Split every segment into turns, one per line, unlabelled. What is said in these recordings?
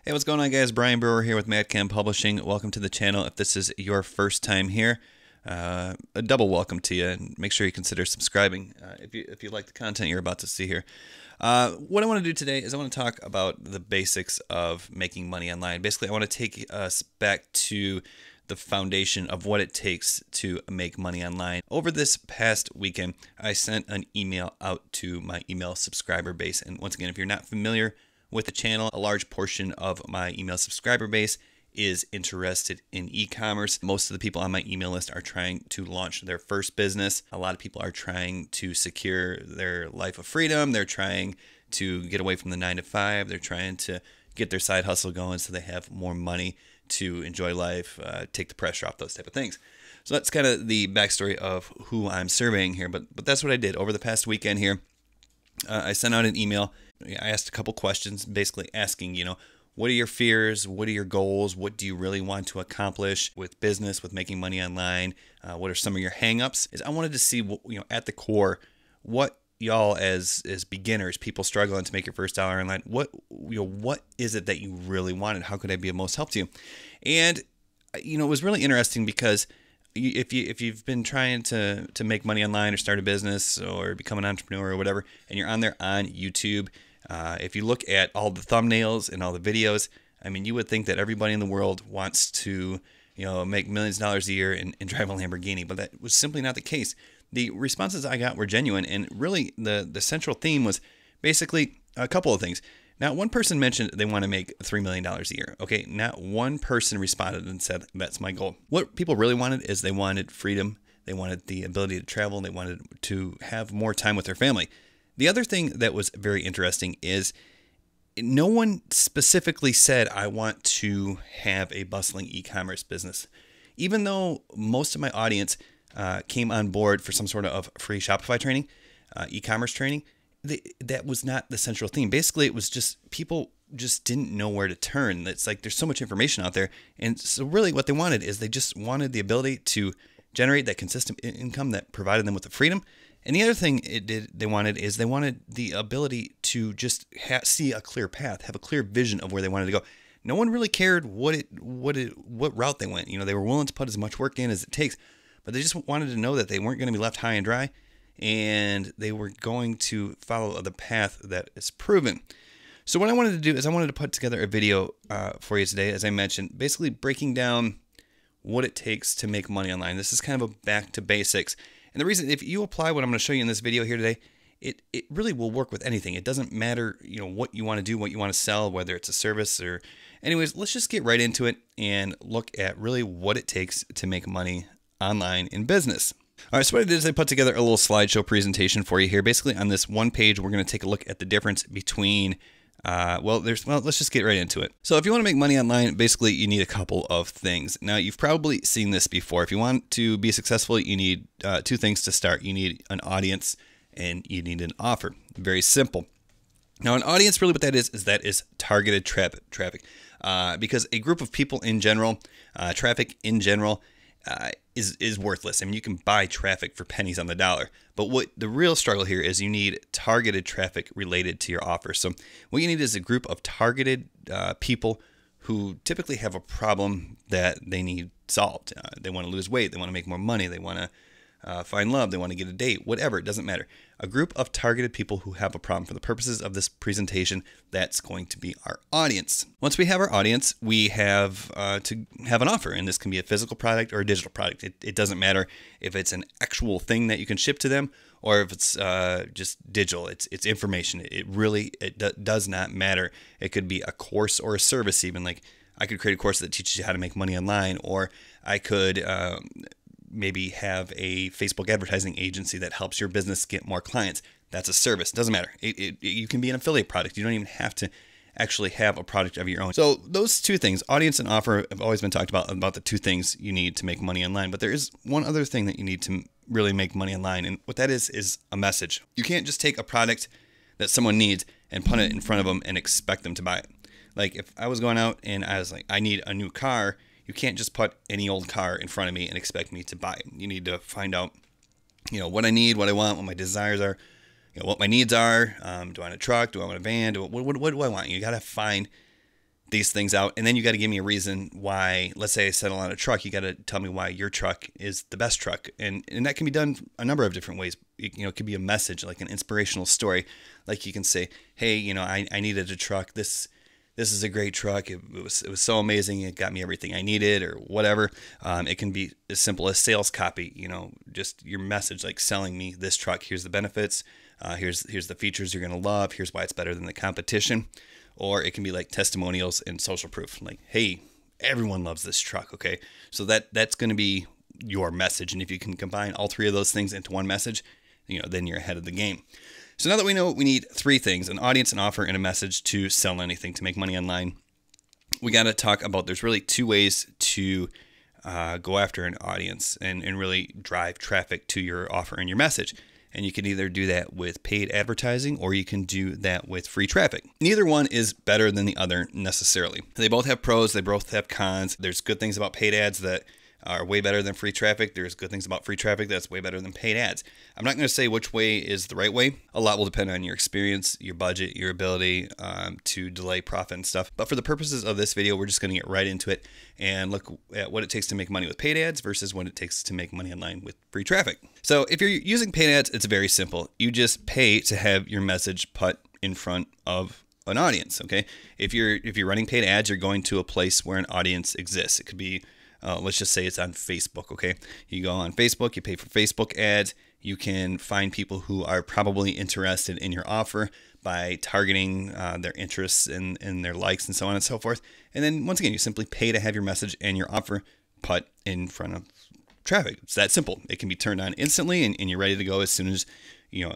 Hey, what's going on, guys? Brian Brewer here with Madcam Publishing. Welcome to the channel. If this is your first time here, a double welcome to you, and make sure you consider subscribing if you like the content you're about to see here. What I want to do today is I want to talk about the basics of making money online. Basically, I want to take us back to the foundation of what it takes to make money online. Over this past weekend, I sent an email out to my email subscriber base, and once again, if you're not familiar with the channel, a large portion of my email subscriber base is interested in e-commerce. Most of the people on my email list are trying to launch their first business. A lot of people are trying to secure their life of freedom. They're trying to get away from the 9-to-5. They're trying to get their side hustle going so they have more money to enjoy life, take the pressure off, those type of things. So that's kind of the backstory of who I'm surveying here. But that's what I did over the past weekend here. I sent out an email. I asked a couple questions, basically asking, what are your fears? What are your goals? What do you really want to accomplish with business, with making money online? What are some of your hangups? I wanted to see, at the core, what y'all as beginners, people struggling to make your first dollar online, what is it that you really wanted? How could I be of most help to you? And it was really interesting because if you've been trying to make money online or start a business or become an entrepreneur or whatever, and you're on there on YouTube, if you look at all the thumbnails and all the videos, I mean, you would think that everybody in the world wants to, make millions of dollars a year and drive a Lamborghini, but that was simply not the case. The responses I got were genuine, and really the central theme was basically a couple of things. Not one person mentioned they want to make $3 million a year. Okay, not one person responded and said, that's my goal. What people really wanted is they wanted freedom. They wanted the ability to travel. And they wanted to have more time with their family. The other thing that was very interesting is no one specifically said, I want to have a bustling e-commerce business. Even though most of my audience came on board for some sort of free Shopify training, e-commerce training, that was not the central theme. Basically, it was just people just didn't know where to turn. It's like there's so much information out there. And so really what they wanted is they just wanted the ability to generate that consistent income that provided them with the freedom. And the other thing they wanted the ability to just see a clear path, have a clear vision of where they wanted to go. No one really cared what route they went. They were willing to put as much work in as it takes, but they just wanted to know that they weren't going to be left high and dry, and they were going to follow the path that is proven. So what I wanted to do is I wanted to put together a video for you today, as I mentioned, basically breaking down what it takes to make money online. This is kind of a back to basics. And the reason, if you apply what I'm going to show you in this video here today, it really will work with anything. It doesn't matter, what you want to do, what you want to sell, whether it's a service or... Anyways, let's just get right into it and look at really what it takes to make money online in business. All right, so what I did is I put together a little slideshow presentation for you here. Basically, on this one page, we're going to take a look at the difference between, let's just get right into it. So if you want to make money online, basically, you need a couple of things. Now, you've probably seen this before. If you want to be successful, you need two things to start. You need an audience and you need an offer. Very simple. Now, an audience, really what that is targeted traffic. Because a group of people in general, traffic in general, is worthless. I mean, you can buy traffic for pennies on the dollar, but what the real struggle here is you need targeted traffic related to your offer. So what you need is a group of targeted people who typically have a problem that they need solved. They want to lose weight. They want to make more money. They want to find love. They want to get a date, whatever. It doesn't matter. A group of targeted people who have a problem. For the purposes of this presentation, that's going to be our audience. Once we have our audience, we have to have an offer, and this can be a physical product or a digital product. It doesn't matter if it's an actual thing that you can ship to them or if it's just digital. It's information. It does not matter. It could be a course or a service even. Like I could create a course that teaches you how to make money online, or I could maybe have a Facebook advertising agency that helps your business get more clients. That's a service. It doesn't matter. You can be an affiliate product. You don't even have to actually have a product of your own. So those two things, audience and offer, have always been talked about the two things you need to make money online. But there is one other thing that you need to really make money online. And what that is a message. You can't just take a product that someone needs and put it in front of them and expect them to buy it. Like if I was going out and I was like, I need a new car, you can't just put any old car in front of me and expect me to buy it. You need to find out, what I need, what I want, what my desires are, what my needs are. Do I want a truck? Do I want a van? What do I want? You got to find these things out, and then you got to give me a reason why. Let's say I settle on a truck, you got to tell me why your truck is the best truck, and that can be done a number of different ways. It could be a message, like an inspirational story, like you can say, hey, I needed a truck. This is a great truck. It was so amazing. It got me everything I needed, or whatever. It can be as simple as sales copy. Just your message, like selling me this truck. Here's the benefits. Here's the features you're gonna love. Here's why it's better than the competition. Or it can be like testimonials and social proof, like, hey, everyone loves this truck, okay? So that's going to be your message. And if you can combine all three of those things into one message, then you're ahead of the game. So now that we know we need three things, an audience, an offer, and a message to sell anything, to make money online, we got to talk about, there's really two ways to go after an audience and really drive traffic to your offer and your message. And you can either do that with paid advertising, or you can do that with free traffic. Neither one is better than the other necessarily. They both have pros, they both have cons. There's good things about paid ads that are way better than free traffic. There's good things about free traffic that's way better than paid ads. I'm not going to say which way is the right way. A lot will depend on your experience, your budget, your ability to delay profit and stuff. But for the purposes of this video, we're just going to get right into it and look at what it takes to make money with paid ads versus what it takes to make money online with free traffic. So if you're using paid ads, it's very simple. You just pay to have your message put in front of an audience, okay? If you're running paid ads, you're going to a place where an audience exists. It could be let's just say it's on Facebook, okay? You go on Facebook, you pay for Facebook ads. You can find people who are probably interested in your offer by targeting their interests and their likes and so on and so forth. And then once again, you simply pay to have your message and your offer put in front of traffic. It's that simple. It can be turned on instantly, and you're ready to go as soon as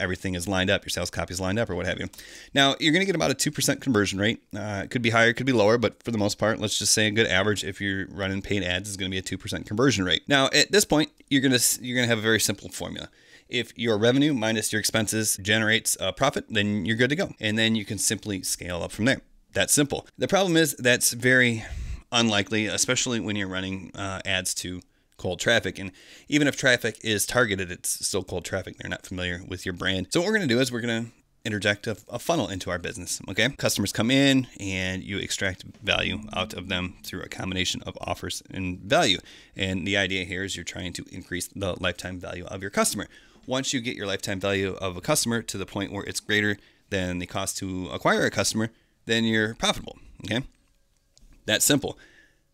everything is lined up, your sales copy is lined up, or what have you. Now, you're going to get about a 2% conversion rate. It could be higher, it could be lower, but for the most part, let's just say a good average, if you're running paid ads, is going to be a 2% conversion rate. Now, at this point, you're going to have a very simple formula. If your revenue minus your expenses generates a profit, then you're good to go. And then you can simply scale up from there. That's simple. The problem is that's very unlikely, especially when you're running ads to cold traffic. And even if traffic is targeted, it's still cold traffic. They're not familiar with your brand. So what we're going to do is we're going to interject a funnel into our business. Okay. Customers come in and you extract value out of them through a combination of offers and value. And the idea here is you're trying to increase the lifetime value of your customer. Once you get your lifetime value of a customer to the point where it's greater than the cost to acquire a customer, then you're profitable. Okay. That's simple.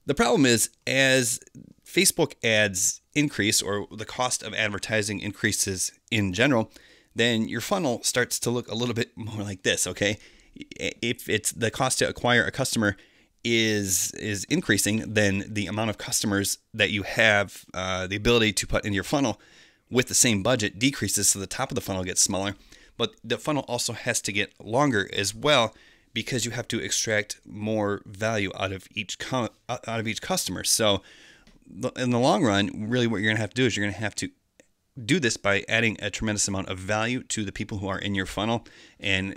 The problem is, as Facebook ads increase, or the cost of advertising increases in general, then your funnel starts to look a little bit more like this, okay? If it's the cost to acquire a customer is increasing, then the amount of customers that you have the ability to put in your funnel with the same budget decreases, so the top of the funnel gets smaller. But the funnel also has to get longer as well, because you have to extract more value out of each customer. So in the long run, really what you're going to have to do is you're going to have to do this by adding a tremendous amount of value to the people who are in your funnel and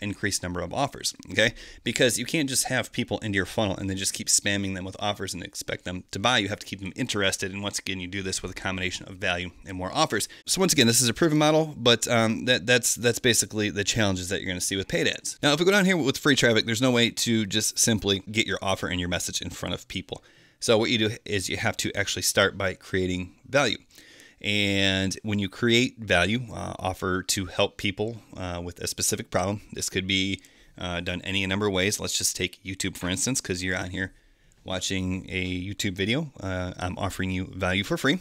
increased number of offers, okay? Because you can't just have people into your funnel and then just keep spamming them with offers and expect them to buy. You have to keep them interested, and once again, you do this with a combination of value and more offers. So once again, this is a proven model, but that's basically the challenges that you're going to see with paid ads. Now, if we go down here with free traffic, there's no way to just simply get your offer and your message in front of people. So what you do is you have to actually start by creating value. And when you create value, offer to help people with a specific problem. This could be done any number of ways. Let's just take YouTube, for instance, because you're on here watching a YouTube video. I'm offering you value for free.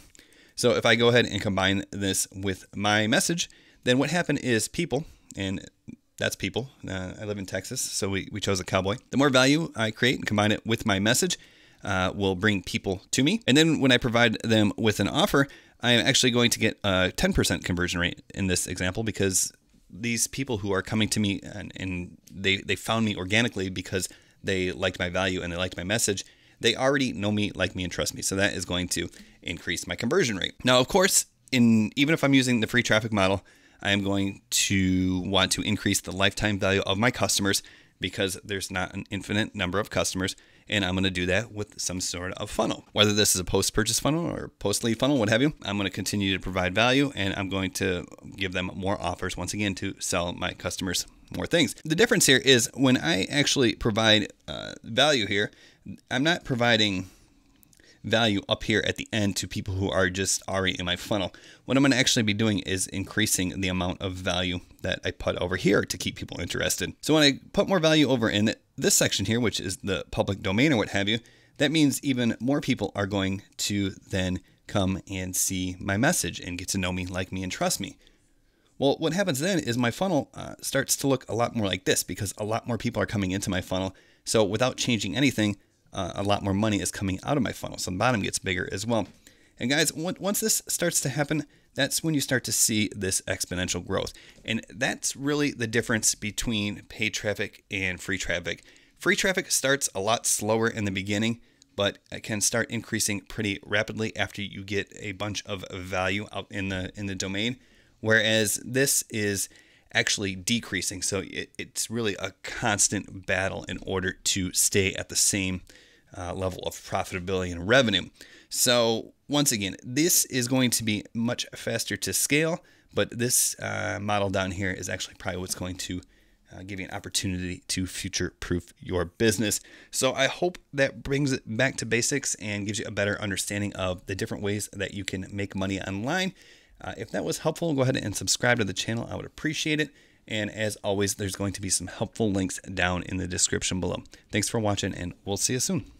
So if I go ahead and combine this with my message, then what happened is people, and that's people. I live in Texas, so we chose a cowboy. The more value I create and combine it with my message will bring people to me. And then when I provide them with an offer, I am actually going to get a 10% conversion rate in this example, because these people who are coming to me and they found me organically because they liked my value and they liked my message, they already know me, like me, and trust me. So that is going to increase my conversion rate. Now, of course, even if I'm using the free traffic model, I am going to want to increase the lifetime value of my customers because there's not an infinite number of customers, and I'm going to do that with some sort of funnel. Whether this is a post-purchase funnel or post-lead funnel, what have you, I'm going to continue to provide value, and I'm going to give them more offers, once again, to sell my customers more things. The difference here is when I actually provide value here, I'm not providing value up here at the end to people who are just already in my funnel. What I'm going to actually be doing is increasing the amount of value that I put over here to keep people interested. So when I put more value over in this section here, which is the public domain or what have you, that means even more people are going to then come and see my message and get to know me, like me, and trust me. Well, what happens then is my funnel starts to look a lot more like this, because a lot more people are coming into my funnel. So without changing anything, a lot more money is coming out of my funnel. So the bottom gets bigger as well. And guys, once this starts to happen, that's when you start to see this exponential growth. And that's really the difference between paid traffic and free traffic. Free traffic starts a lot slower in the beginning, but it can start increasing pretty rapidly after you get a bunch of value out in the domain. Whereas this is actually decreasing. So it's really a constant battle in order to stay at the same level of profitability and revenue. So once again, this is going to be much faster to scale, but this model down here is actually probably what's going to give you an opportunity to future-proof your business. So I hope that brings it back to basics and gives you a better understanding of the different ways that you can make money online. If that was helpful, go ahead and subscribe to the channel. I would appreciate it. And as always, there's going to be some helpful links down in the description below. Thanks for watching, and we'll see you soon.